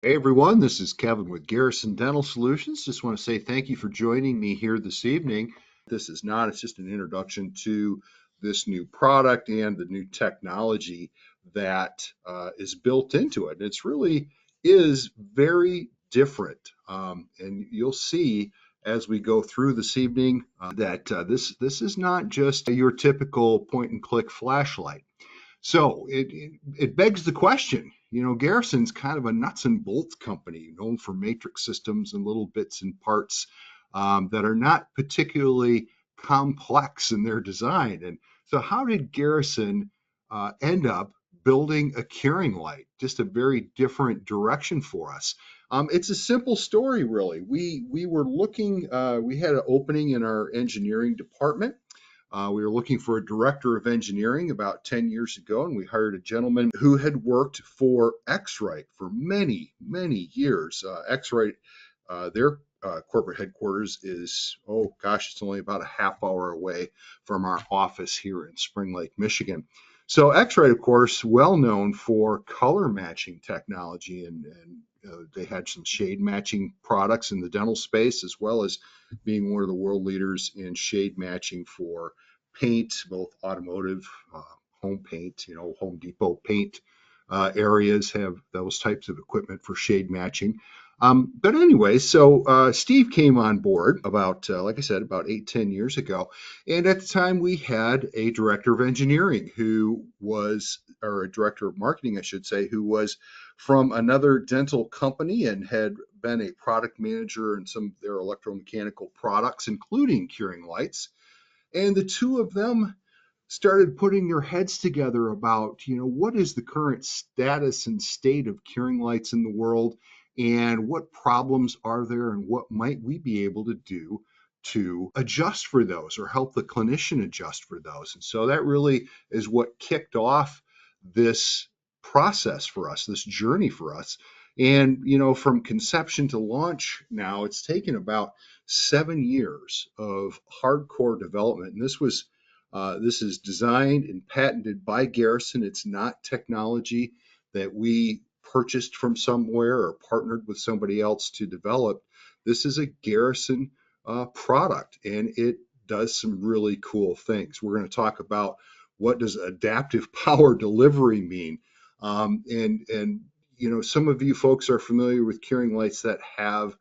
Hey everyone, this is Kevin with Garrison Dental Solutions. Just want to say thank you for joining me here this evening. It's just an introduction to this new product and the new technology that is built into it. It's really is very different. And you'll see as we go through this evening that this is not just your typical point and click flashlight. So it begs the question, Garrison's kind of a nuts and bolts company known for matrix systems and little bits and parts that are not particularly complex in their design. And so how did Garrison end up building a curing light? Just a very different direction for us. It's a simple story, really. We were looking, we had an opening in our engineering department. We were looking for a director of engineering about 10 years ago, and we hired a gentleman who had worked for X-Rite for many, many years. X-Rite, their corporate headquarters is, oh gosh, it's only about a half hour away from our office here in Spring Lake, Michigan. So X-Rite, of course, well known for color matching technology, and they had some shade matching products in the dental space, as well as being one of the world leaders in shade matching for paint, both automotive, home paint, Home Depot paint areas have those types of equipment for shade matching. But anyway, so Steve came on board about, like I said, about 8-10 years ago. And at the time we had a director of engineering or a director of marketing, I should say, who was from another dental company and had been a product manager in some of their electromechanical products, including curing lights. And the two of them started putting their heads together about, what is the current status and state of curing lights in the world, and what problems are there, and what might we be able to do to adjust for those or help the clinician adjust for those. And so that really is what kicked off this process for us, this journey for us. And, from conception to launch now, it's taken about 7 years of hardcore development. And this is designed and patented by Garrison. It's not technology that we purchased from somewhere or partnered with somebody else to develop. This is a Garrison product, and it does some really cool things. We're going to talk about what does adaptive power delivery mean. Some of you folks are familiar with curing lights that have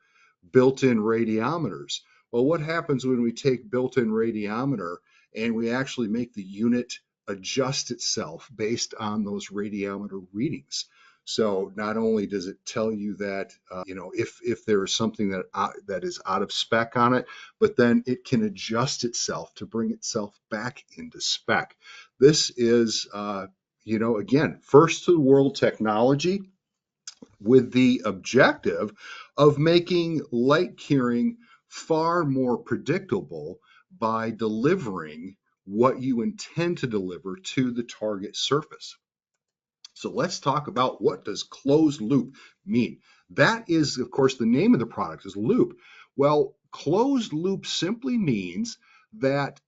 built-in radiometers. Well, what happens when we take built-in radiometer and we actually make the unit adjust itself based on those radiometer readings? So not only does it tell you that, if there is something that is out of spec on it, but then it can adjust itself to bring itself back into spec. This is, again, first to the world technology with the objective of making light curing far more predictable by delivering what you intend to deliver to the target surface. So let's talk about, what does closed loop mean? That is, of course, the name of the product is loop. Well, closed loop simply means that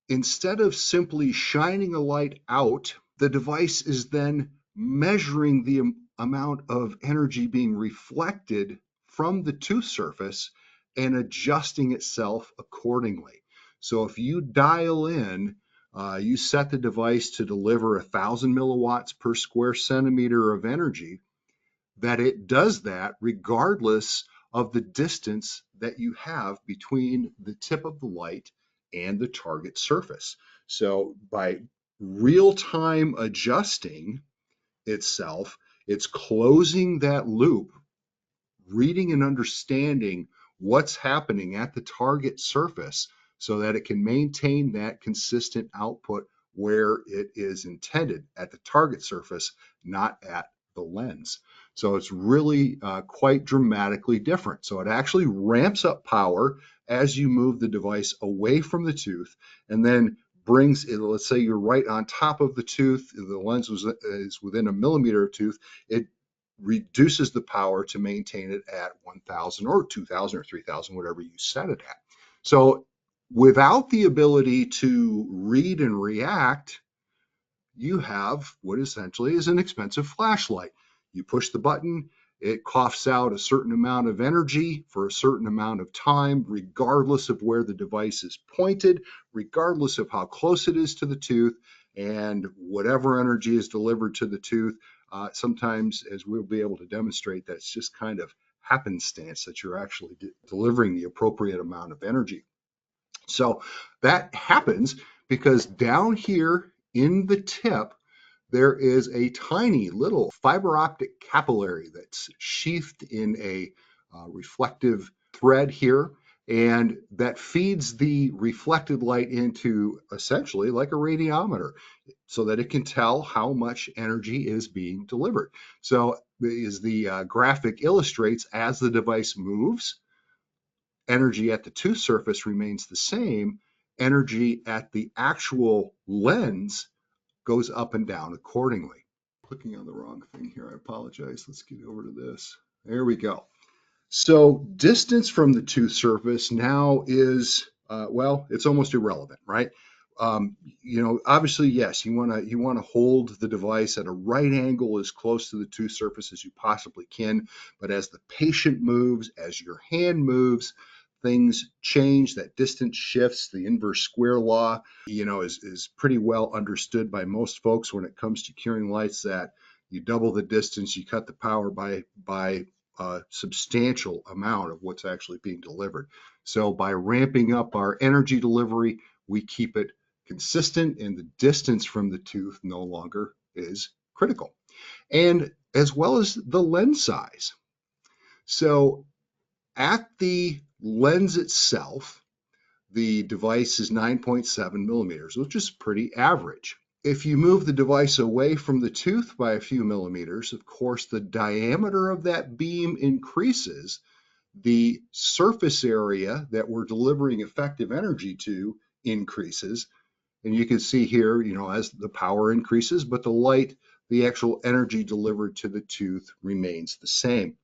instead of simply shining a light out, the device is then measuring the amount of energy being reflected from the tooth surface and adjusting itself accordingly. So if you dial in, you set the device to deliver 1,000 milliwatts per square centimeter of energy, that it does that regardless of the distance that you have between the tip of the light and the target surface. So by real-time adjusting itself, it's closing that loop, reading and understanding what's happening at the target surface so that it can maintain that consistent output where it is intended, at the target surface, not at the lens. So it's really quite dramatically different. So it actually ramps up power as you move the device away from the tooth, and then brings it, let's say you're right on top of the tooth, the lens is within a millimeter of tooth, it reduces the power to maintain it at 1,000 or 2,000 or 3,000, whatever you set it at. So without the ability to read and react, you have what essentially is an expensive flashlight. You push the button, It coughs out a certain amount of energy for a certain amount of time, regardless of where the device is pointed, regardless of how close it is to the tooth, and whatever energy is delivered to the tooth. Sometimes, as we'll be able to demonstrate, that's just kind of happenstance that you're actually delivering the appropriate amount of energy. So that happens because down here in the tip, there is a tiny little fiber optic capillary that's sheathed in a reflective thread here, and that feeds the reflected light into essentially like a radiometer so that it can tell how much energy is being delivered. So as the graphic illustrates, as the device moves, energy at the tooth surface remains the same. Energy at the actual lens goes up and down accordingly. Clicking on the wrong thing here, I apologize. Let's get over to this. There we go. So distance from the tooth surface now is, well, it's almost irrelevant, right? Obviously, yes, you want to hold the device at a right angle as close to the tooth surface as you possibly can. But as the patient moves, as your hand moves, things change. That distance shifts. The inverse square law, is pretty well understood by most folks when it comes to curing lights. That you double the distance, you cut the power by a substantial amount of what's actually being delivered. So by ramping up our energy delivery, we keep it consistent, and the distance from the tooth no longer is critical. And as well as the lens size. So at the lens itself, the device is 9.7 millimeters, which is pretty average. If you move the device away from the tooth by a few millimeters, of course, the diameter of that beam increases. The surface area that we're delivering effective energy to increases. And you can see here, as the power increases, but the actual energy delivered to the tooth remains the same.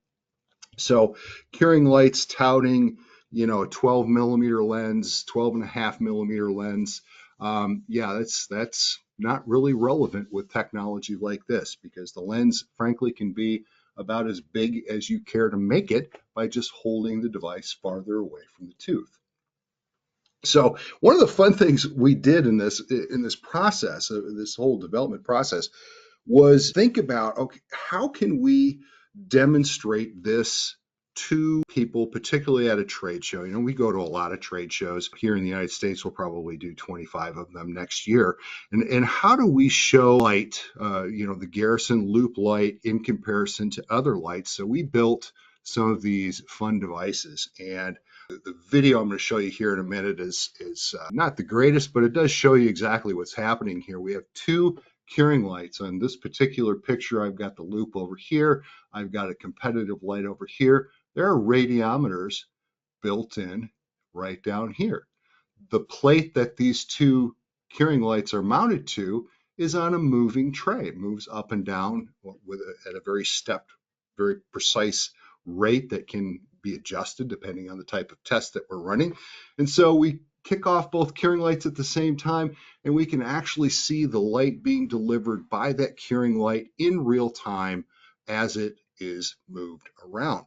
So curing lights touting, a 12 millimeter lens, 12.5 millimeter lens. Yeah, that's not really relevant with technology like this, because the lens, frankly, can be about as big as you care to make it by just holding the device farther away from the tooth. So one of the fun things we did in this process, this whole development process, was think about, okay, how can we demonstrate this to people, particularly at a trade show? We go to a lot of trade shows here in the United States. We'll probably do 25 of them next year. And how do we show light, the Garrison loop light in comparison to other lights? So we built some of these fun devices, and the video I'm going to show you here in a minute is not the greatest, but it does show you exactly what's happening here. We have two curing lights. On this particular picture, I've got the loop over here. I've got a competitive light over here. There are radiometers built in right down here. The plate that these two curing lights are mounted to is on a moving tray. It moves up and down at a very stepped, very precise rate that can be adjusted depending on the type of test that we're running. And so we kick off both curing lights at the same time, and we can actually see the light being delivered by that curing light in real time as it is moved around.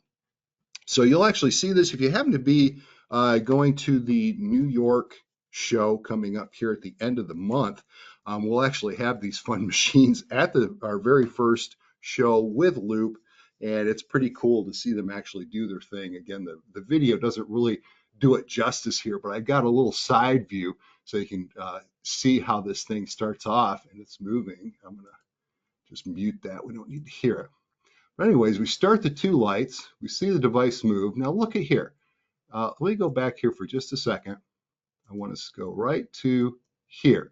So you'll actually see this if you happen to be going to the New York show coming up here at the end of the month. We'll actually have these fun machines at our very first show with Loop, and it's pretty cool to see them actually do their thing. Again, the video doesn't really do it justice here, but I got a little side view so you can see how this thing starts off and it's moving. I'm going to just mute that. We don't need to hear it. But anyways, we start the two lights. We see the device move. Now look at here. Let me go back here for just a second. I want us to go right to here.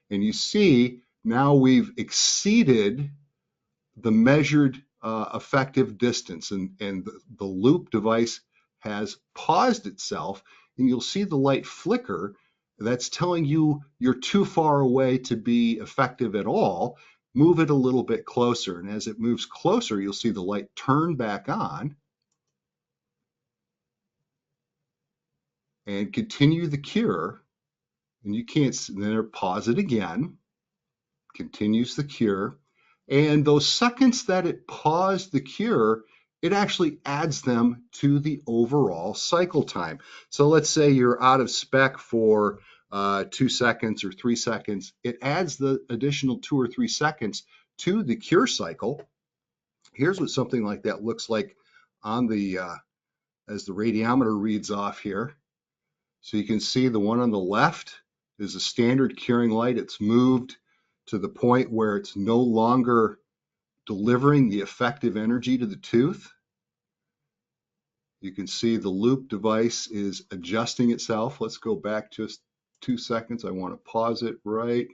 And you see now we've exceeded the measured effective distance, and the loop device has paused itself, and you'll see the light flicker. That's telling you you're too far away to be effective at all. Move it a little bit closer, and as it moves closer, you'll see the light turn back on and continue the cure. And you can't, then pause it again, continues the cure. And those seconds that it paused the cure it actually adds them to the overall cycle time. So let's say you're out of spec for 2 seconds or 3 seconds. It adds the additional 2 or 3 seconds to the cure cycle. Here's what something like that looks like on the as the radiometer reads off here. So you can see the one on the left is a standard curing light. It's moved to the point where it's no longer delivering the effective energy to the tooth. You can see the loop device is adjusting itself. Let's go back just 2 seconds. I want to pause it right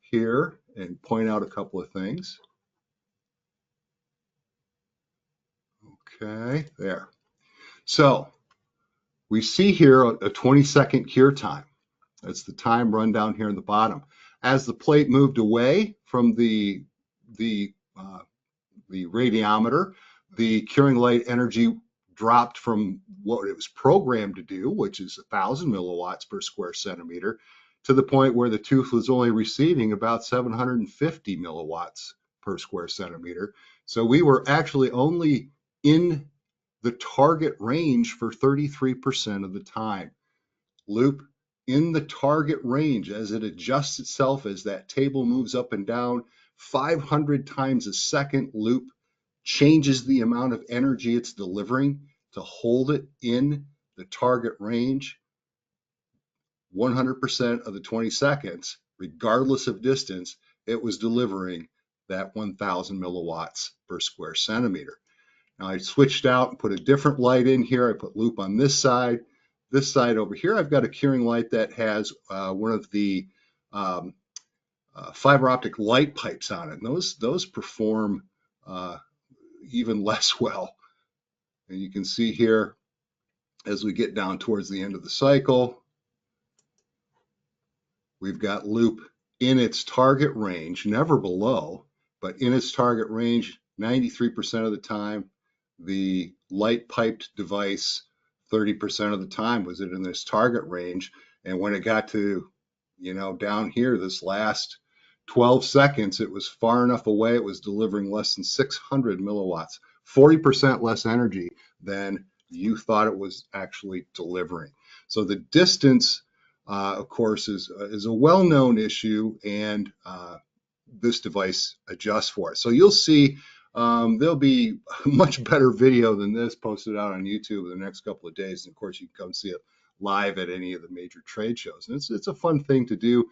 here and point out a couple of things. Okay, there. So we see here a 20-second cure time. That's the time run down here in the bottom. As the plate moved away from the radiometer, the curing light energy dropped from what it was programmed to do, which is 1,000 milliwatts per square centimeter, to the point where the tooth was only receiving about 750 milliwatts per square centimeter. So we were actually only in the target range for 33% of the time. Loop in the target range as it adjusts itself as that table moves up and down 500 times a second. Loop changes the amount of energy it's delivering to hold it in the target range 100% of the 20 seconds, regardless of distance. It was delivering that 1,000 milliwatts per square centimeter. Now I switched out and put a different light in here. I put loop on this side. This side over here, I've got a curing light that has one of the fiber optic light pipes on it. And those perform even less well. And you can see here, as we get down towards the end of the cycle, we've got loop in its target range, never below, but in its target range 93% of the time. The light piped device 30% of the time was it in this target range. And when it got to, down here, this last 12 seconds, it was far enough away, it was delivering less than 600 milliwatts, 40% less energy than you thought it was actually delivering. So the distance, of course, is a well-known issue, and this device adjusts for it. So you'll see there'll be a much better video than this posted out on YouTube in the next couple of days. And of course, you can come see it live at any of the major trade shows. And it's a fun thing to do.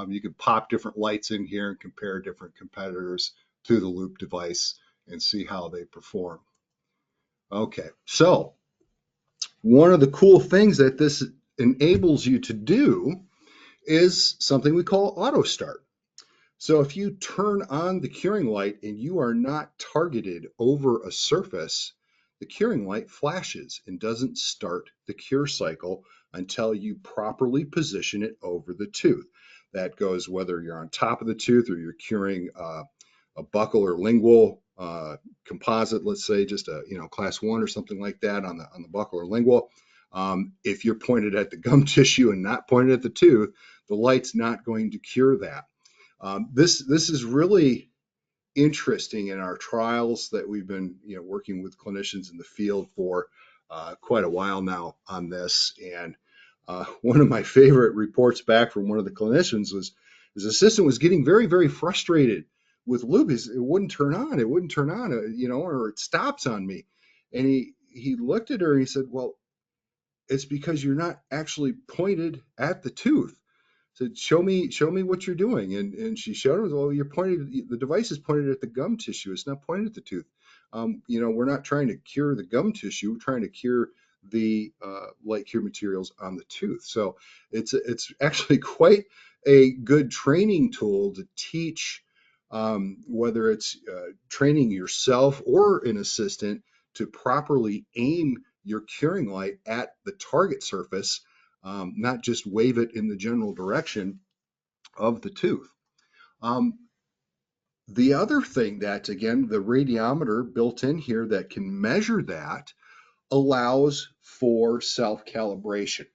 You can pop different lights in here and compare different competitors to the loop device and see how they perform. Okay, so one of the cool things that this enables you to do is something we call auto start. So if you turn on the curing light and you are not targeted over a surface, the curing light flashes and doesn't start the cure cycle until you properly position it over the tooth. That goes whether you're on top of the tooth or you're curing a buccal or lingual composite, let's say just a class 1 or something like that on the buccal or lingual. If you're pointed at the gum tissue and not pointed at the tooth, the light's not going to cure that. This is really interesting in our trials that we've been working with clinicians in the field for quite a while now on this. And one of my favorite reports back from one of the clinicians was his assistant was getting very, very frustrated with loop. It wouldn't turn on. It wouldn't turn on, or it stops on me. And he looked at her and he said, well, it's because you're not actually pointed at the tooth. Said, show me what you're doing. And she showed him, well, the device is pointed at the gum tissue. It's not pointed at the tooth. We're not trying to cure the gum tissue. We're trying to cure the light cure materials on the tooth. So it's actually quite a good training tool to teach, whether it's training yourself or an assistant to properly aim your curing light at the target surface. Not just wave it in the general direction of the tooth. The other thing that, again, the radiometer built in here that can measure that allows for self-calibration.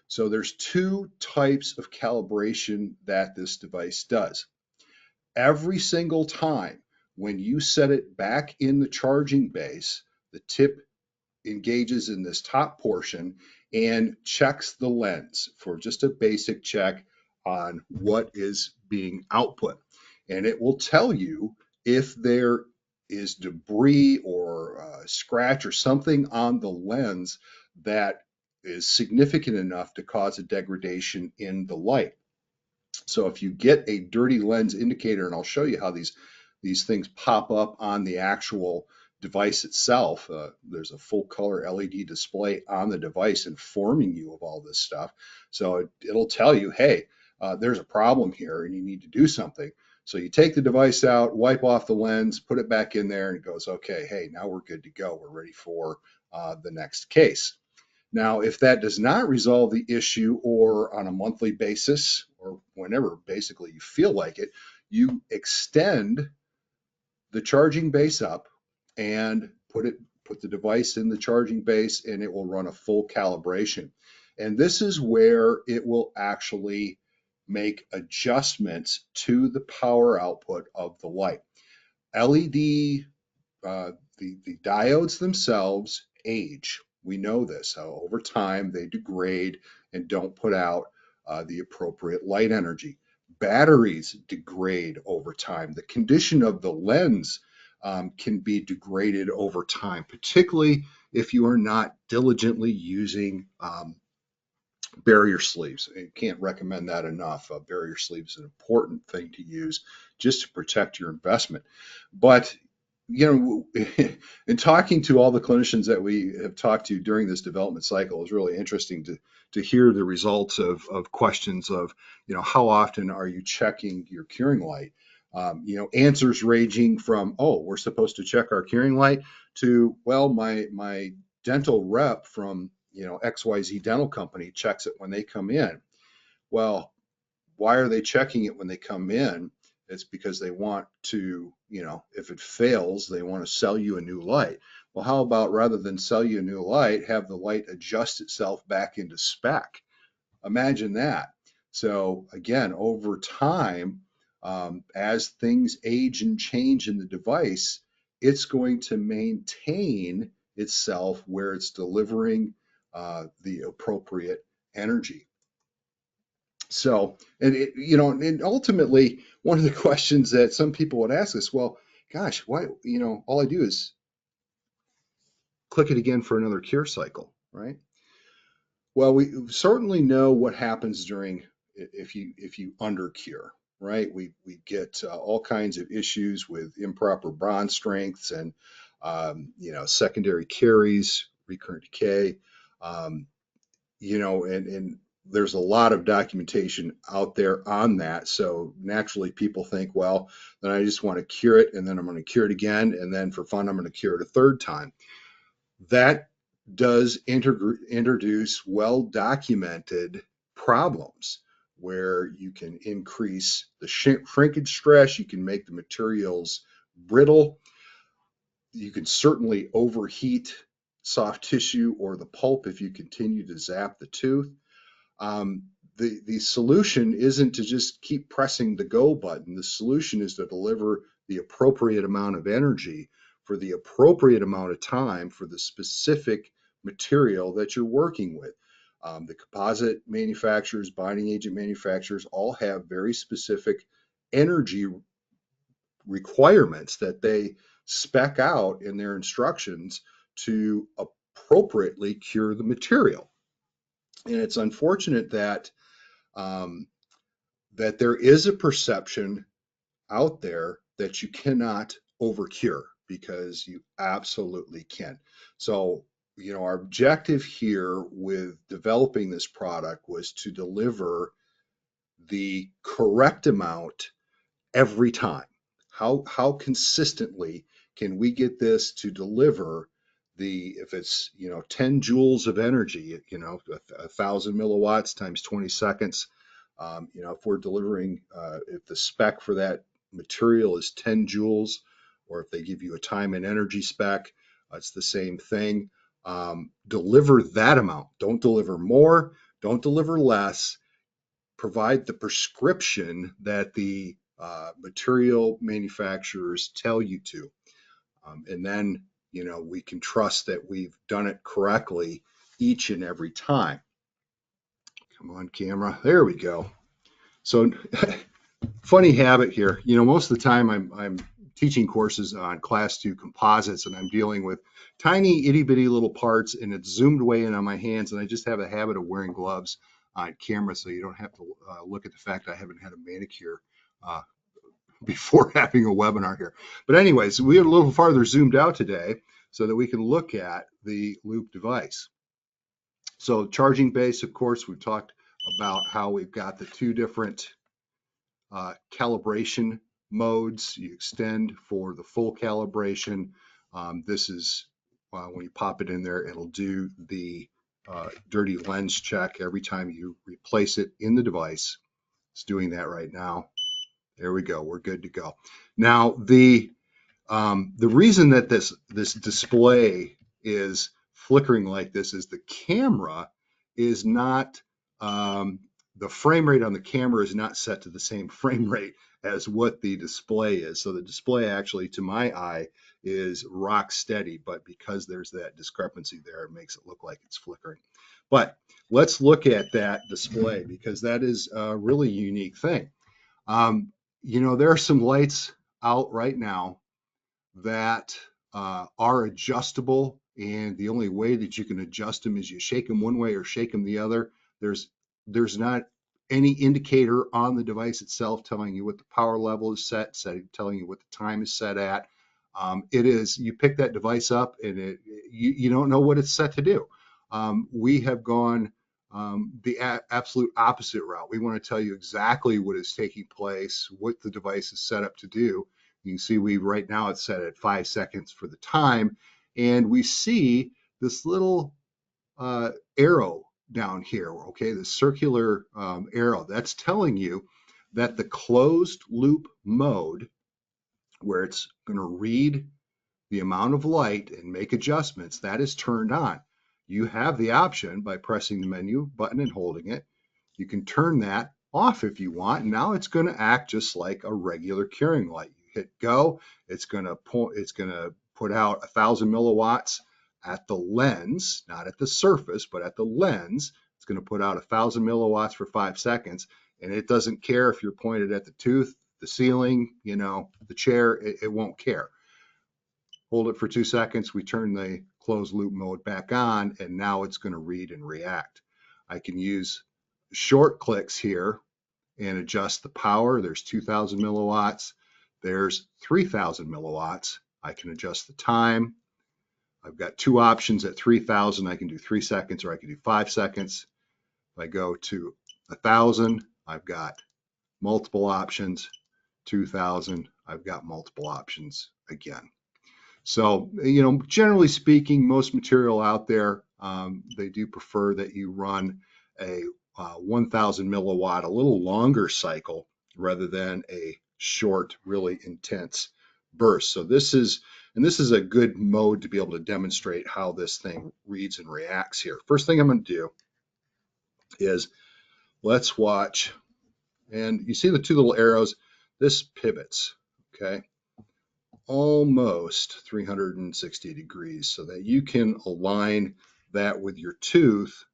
So there's two types of calibration that this device does. Every single time when you set it back in the charging base, The tip engages in this top portion and checks the lens for just a basic check on what is being output. And it will tell you if there is debris or scratch or something on the lens that is significant enough to cause a degradation in the light. So if you get a dirty lens indicator, and I'll show you how these things pop up on the actual device itself. There's a full color LED display on the device informing you of all this stuff. So it'll tell you, hey, there's a problem here and you need to do something. So you take the device out, wipe off the lens, put it back in there, and it goes, okay, hey, now we're good to go. We're ready for the next case. Now, if that does not resolve the issue, or on a monthly basis, or whenever basically you feel like it, you extend the charging base up and put the device in the charging base, and it will run a full calibration. And this is where it will actually make adjustments to the power output of the light. LED, the diodes themselves age. We know this. Over time, they degrade and don't put out the appropriate light energy. Batteries degrade over time. The condition of the lens can be degraded over time, particularly if you are not diligently using barrier sleeves. I can't recommend that enough. Barrier sleeves is an important thing to use just to protect your investment. But in talking to all the clinicians that we have talked to during this development cycle, it was really interesting to hear the results of questions of, how often are you checking your curing light? Answers ranging from, oh, we're supposed to check our curing light, to, well, my dental rep from XYZ dental company checks it when they come in. Well, why are they checking it when they come in? It's because they want to, if it fails, they want to sell you a new light. Well, how about, rather than sell you a new light, have the light adjust itself back into spec? Imagine that. So again, over time, as things age and change in the device, it's going to maintain itself where it's delivering the appropriate energy. So, and ultimately, one of the questions that some people would ask us, well, gosh, why, all I do is click it again for another cure cycle, right? Well, we certainly know what happens during, if you undercure, right? We get all kinds of issues with improper bond strengths and secondary caries, recurrent decay, um, and there's a lot of documentation out there on that. So naturally, people think, well, then I just want to cure it, and then I'm going to cure it again, and then for fun, I'm going to cure it a third time. That does introduce well-documented problems where you can increase the shrinkage stress, you can make the materials brittle, you can certainly overheat soft tissue or the pulp if you continue to zap the tooth. The solution isn't to just keep pressing the go button. The solution is to deliver the appropriate amount of energy for the appropriate amount of time for the specific material that you're working with. The composite manufacturers, binding agent manufacturers, all have very specific energy requirements that they spec out in their instructions to appropriately cure the material. And it's unfortunate that that there is a perception out there that you cannot overcure, because you absolutely can. So, our objective here with developing this product was to deliver the correct amount every time. How consistently can we get this to deliver if it's 10 joules of energy, 1,000 milliwatts times 20 seconds, if we're delivering, if the spec for that material is 10 joules, or if they give you a time and energy spec, it's the same thing. Deliver that amount. Don't deliver more, don't deliver less. Provide the prescription that the material manufacturers tell you to. And then we can trust that we've done it correctly each and every time. Come on, camera. There we go. So funny habit here. Most of the time I'm teaching courses on class 2 composites, and I'm dealing with tiny itty bitty little parts, and it's zoomed way in on my hands, and I just have a habit of wearing gloves on camera so you don't have to look at the fact I haven't had a manicure uh, before having a webinar here. But anyways, we're a little farther zoomed out today so that we can look at the loop device. So charging base, of course, we've talked about how we've got the 2 different calibration modes. You extend for the full calibration. This is when you pop it in there, it'll do the dirty lens check every time you replace it in the device. It's doing that right now. There we go. We're good to go. Now, the reason that this display is flickering like this is the camera is not the frame rate on the camera is not set to the same frame rate as what the display is. So the display actually, to my eye, is rock steady, but because there's that discrepancy there, it makes it look like it's flickering. But let's look at that display because that is a really unique thing. There are some lights out right now that are adjustable, and the only way that you can adjust them is you shake them one way or shake them the other. There's not any indicator on the device itself telling you what the power level is telling you what the time is set at. It is, you pick that device up and you don't know what it's set to do. We have gone the absolute opposite route. We want to tell you exactly what is taking place, what the device is set up to do. You can see right now it's set at 5 seconds for the time, and we see this little arrow down here, okay, the circular arrow. That's telling you that the closed loop mode, where it's going to read the amount of light and make adjustments, that is turned on. You have the option by pressing the menu button and holding it. You can turn that off if you want. And now it's going to act just like a regular curing light. You hit go, it's going to put out 1,000 milliwatts at the lens, not at the surface, but at the lens. It's going to put out 1,000 milliwatts for 5 seconds, and it doesn't care if you're pointed at the tooth, the ceiling, the chair. It won't care. Hold it for 2 seconds. We turn the closed loop mode back on, and now it's going to read and react. I can use short clicks here and adjust the power. There's 2,000 milliwatts. There's 3,000 milliwatts. I can adjust the time. I've got 2 options at 3,000. I can do 3 seconds or I can do 5 seconds. If I go to 1,000, I've got multiple options. 2,000, I've got multiple options again. So, generally speaking, most material out there, they do prefer that you run a 1,000 milliwatt, a little longer cycle rather than a short, really intense burst. So this is a good mode to be able to demonstrate how this thing reads and reacts here. First thing I'm going to do is let's watch, and you see the 2 little arrows. This pivots, okay, almost 360 degrees so that you can align that with your tooth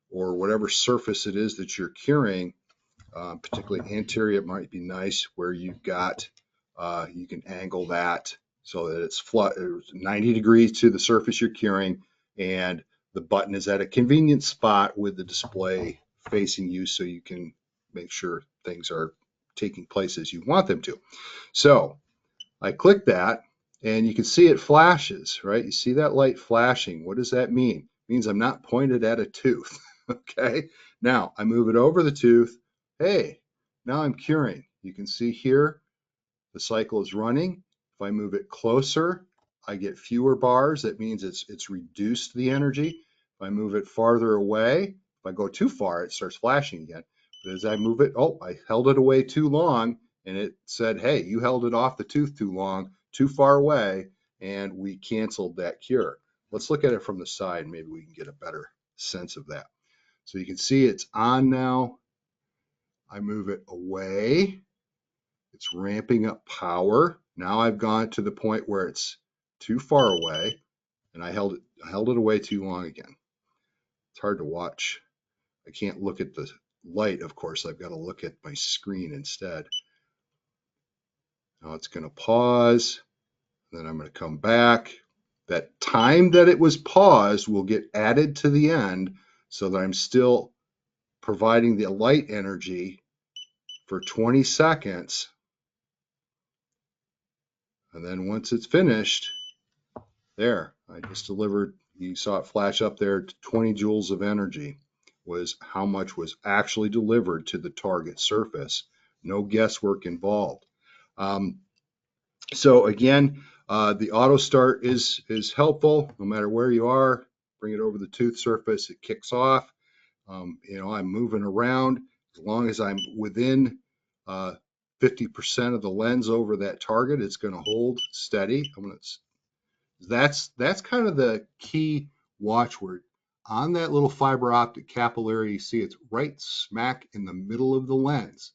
or whatever surface it is that you're curing. Particularly anterior, it might be nice where you've got, you can angle that so that it's 90 degrees to the surface you're curing, and the button is at a convenient spot with the display facing you so you can make sure things are taking place as you want them to. So I click that, and you can see it flashes, right? You see that light flashing. What does that mean? It means I'm not pointed at a tooth, okay? Now, I move it over the tooth. Hey, now I'm curing. You can see here the cycle is running. If I move it closer, I get fewer bars. That means it's reduced the energy. If I move it farther away, if I go too far, it starts flashing again. But as I move it, oh, I held it away too long, and it said, hey, you held it off the tooth too long, too far away, and we canceled that cure. Let's look at it from the side. Maybe we can get a better sense of that. So you can see it's on now. I move it away. It's ramping up power. Now I've gone to the point where it's too far away, and I held it away too long again. It's hard to watch. I can't look at the light, of course. I've got to look at my screen instead. Now it's going to pause. Then I'm going to come back. That time that it was paused will get added to the end so that I'm still providing the light energy for 20 seconds. And then once it's finished, there, I just delivered, you saw it flash up there, 20 joules of energy was how much was actually delivered to the target surface. No guesswork involved. So again, the auto start is helpful no matter where you are. Bring it over the tooth surface, it kicks off. I'm moving around as long as I'm within 50% of the lens over that target. It's going to hold steady. That's kind of the key watchword on that little fiber optic capillary. You see, it's right smack in the middle of the lens.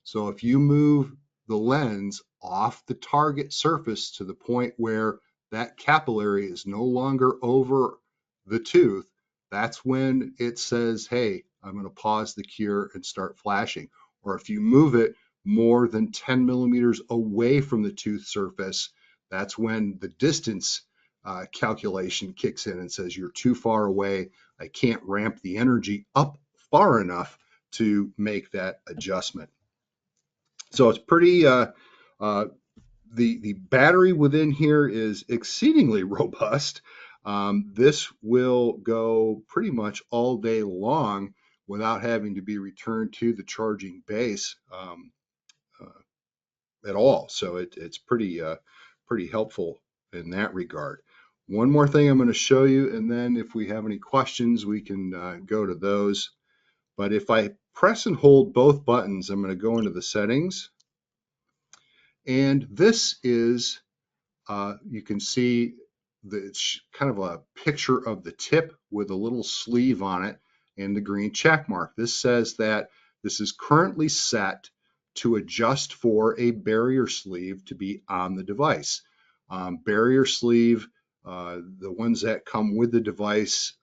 So if you move the lens off the target surface to the point where that capillary is no longer over the tooth, that's when it says, hey, I'm going to pause the cure and start flashing. Or if you move it more than 10 millimeters away from the tooth surface, that's when the distance calculation kicks in and says, you're too far away. I can't ramp the energy up far enough to make that adjustment. So it's pretty, the battery within here is exceedingly robust. This will go pretty much all day long without having to be returned to the charging base at all. So it's pretty helpful in that regard. One more thing I'm going to show you, and then if we have any questions, we can go to those. But if I press and hold both buttons, I'm going to go into the settings. And this is, you can see it's kind of a picture of the tip with a little sleeve on it and the green check mark. This says that this is currently set to adjust for a barrier sleeve to be on the device. Barrier sleeve, the ones that come with the device,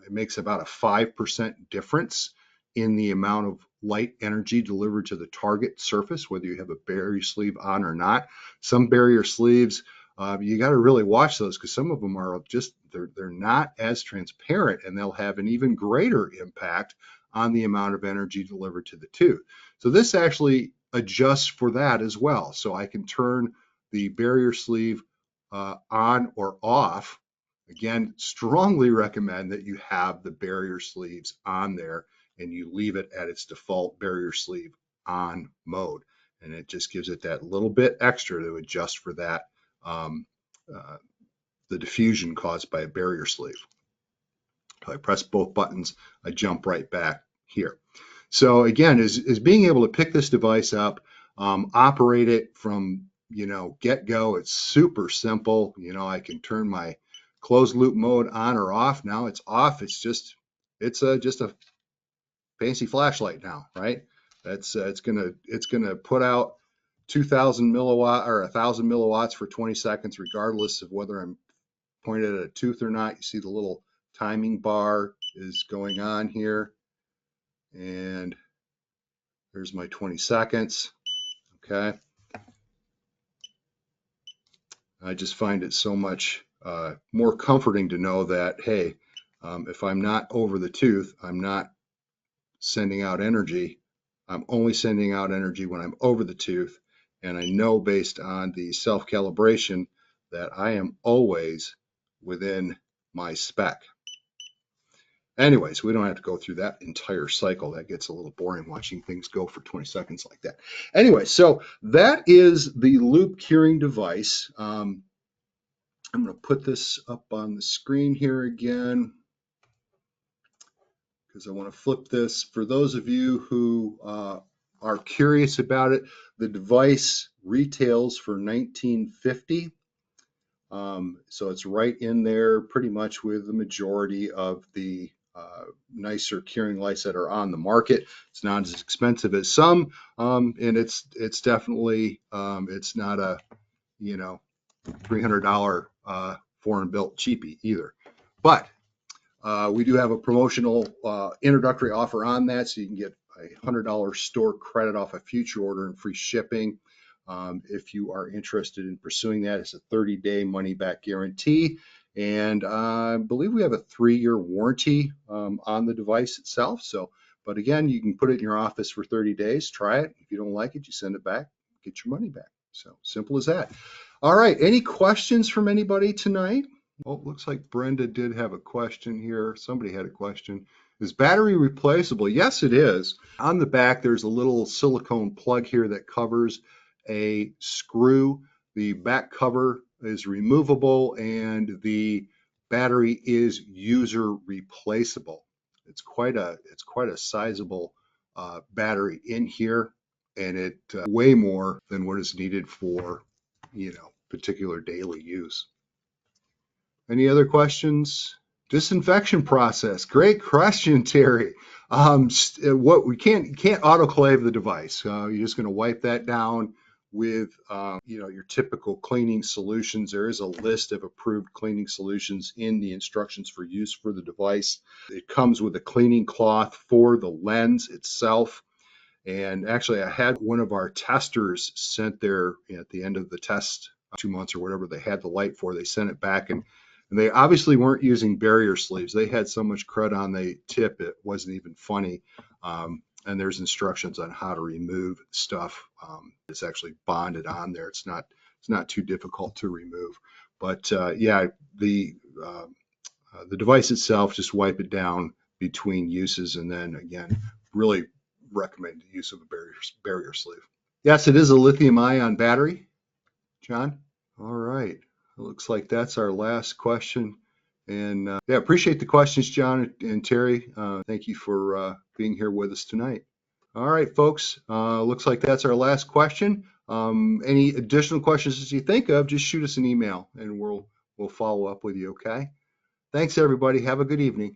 it makes about a 5% difference in the amount of light energy delivered to the target surface, whether you have a barrier sleeve on or not. Some barrier sleeves, you got to really watch those because some of them are just, they're not as transparent, and they'll have an even greater impact on the amount of energy delivered to the tooth. So this actually adjusts for that as well. So I can turn the barrier sleeve on or off. Again, strongly recommend that you have the barrier sleeves on there and you leave it at its default barrier sleeve on mode. And it just gives it that little bit extra to adjust for that, the diffusion caused by a barrier sleeve. If I press both buttons, I jump right back here. So again, is being able to pick this device up, operate it from get-go. It's super simple. I can turn my closed loop mode on or off. Now it's off. It's just a fancy flashlight now, right? That's it's gonna put out 2,000 milliwatt or 1,000 milliwatts for 20 seconds, regardless of whether I'm pointed at a tooth or not. You see the little timing bar is going on here, and there's my 20 seconds. Okay. I just find it so much more comforting to know that, hey, if I'm not over the tooth, I'm not sending out energy. I'm only sending out energy when I'm over the tooth. And I know based on the self-calibration that I am always within my spec. Anyways, we don't have to go through that entire cycle. That gets a little boring watching things go for 20 seconds like that. Anyway, so that is the loop curing device. I'm going to put this up on the screen here again because I want to flip this. For those of you who are curious about it, the device retails for $19.50. So it's right in there pretty much with the majority of the nicer curing lights that are on the market. It's not as expensive as some, and it's definitely it's not a $300 foreign built cheapie either. But we do have a promotional introductory offer on that, so you can get a $100 store credit off a future order and free shipping. If you are interested in pursuing that, it's a 30-day money-back guarantee. And I believe we have a 3-year warranty on the device itself. So, but again, you can put it in your office for 30 days, try it. If you don't like it, you send it back, get your money back. So simple as that. All right, any questions from anybody tonight? Well, it looks like Brenda did have a question here. Somebody had a question. Is battery replaceable? Yes, it is. On the back, there's a little silicone plug here that covers a screw. The back cover is removable and the battery is user replaceable. It's quite a sizable battery in here, and it way more than what is needed for, particular daily use. Any other questions? Disinfection process. Great question, Terry. What we can't autoclave the device. You're just going to wipe that down with your typical cleaning solutions. There is a list of approved cleaning solutions in the instructions for use for the device. It comes with a cleaning cloth for the lens itself. And actually, I had one of our testers sent there at the end of the test, 2 months or whatever they had the light for. They sent it back, and they obviously weren't using barrier sleeves. They had so much crud on the tip, it wasn't even funny. And there's instructions on how to remove stuff. It's actually bonded on there. It's not too difficult to remove. But yeah, the device itself, just wipe it down between uses, and then again, really recommend the use of a barrier sleeve. Yes, it is a lithium-ion battery, John. All right. It looks like that's our last question. And yeah, appreciate the questions, John and Terry. Thank you for being here with us tonight. All right, folks. Looks like that's our last question. Any additional questions that you think of, just shoot us an email and we'll follow up with you, okay? Thanks, everybody. Have a good evening.